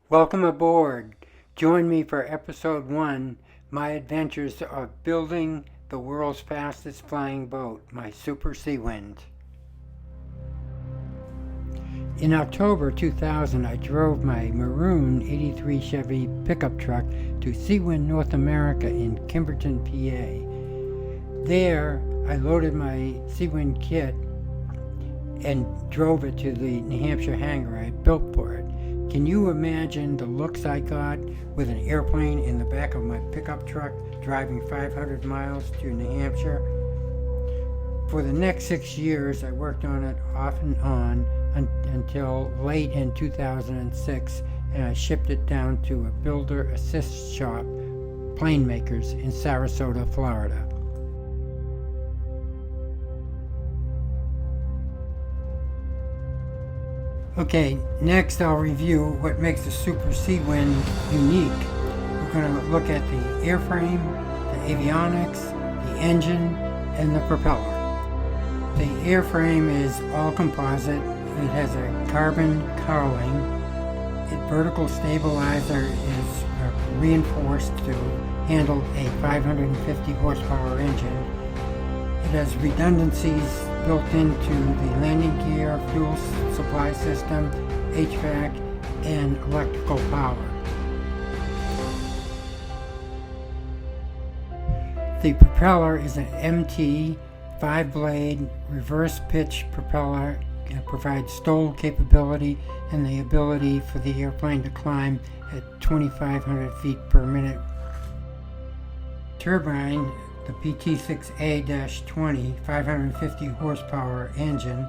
Welcome aboard. Join me for episode 1, my adventures of building the world's fastest flying boat, my Super Seawind. In October 2000, I drove my maroon 83 Chevy pickup truck to Seawind North America in Kimberton, PA. There, I loaded my Seawind kit and drove it to the New Hampshire hangar I had built for it. Can you imagine the looks I got with an airplane in the back of my pickup truck driving 500 miles to New Hampshire? For the next 6 years, I worked on it off and on until late in 2006, and I shipped it down to a builder assist shop, Plane Makers, in Sarasota, Florida. Okay, next I'll review what makes the Super Seawind unique. We're going to look at the airframe, the avionics, the engine, and the propeller. The airframe is all composite. It has a carbon cowling. Its vertical stabilizer is reinforced to handle a 550 horsepower engine. It has redundancies built into the landing gear, fuel supply system, HVAC, and electrical power. The propeller is an MT 5-blade reverse pitch propeller. It provides stall capability and the ability for the airplane to climb at 2,500 feet per minute. Turbine, the PT6A-20 550 horsepower engine,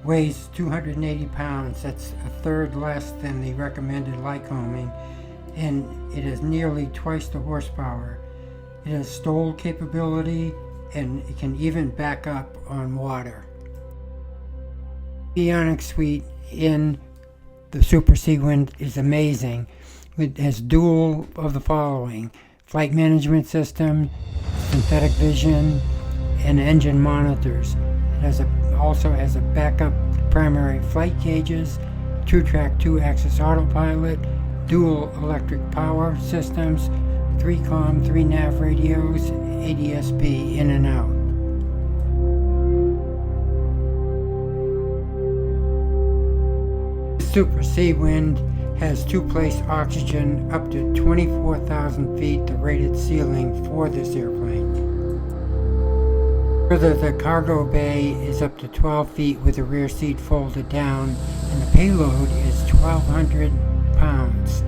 weighs 280 pounds. That's a third less than the recommended Lycoming, and it has nearly twice the horsepower. It has stall capability, and it can even back up on water. The avionics suite in the Super Seawind is amazing. It has dual of the following: flight management system, synthetic vision, and engine monitors. It also has a backup primary flight gauges, 2-track 2-axis autopilot, dual electric power systems, 3-com 3-nav radios, ADS-B in and out. The Super Seawind has 2-place oxygen up to 24,000 feet, the rated ceiling for this airplane. Further, the cargo bay is up to 12 feet with the rear seat folded down, and the payload is 1,200 pounds.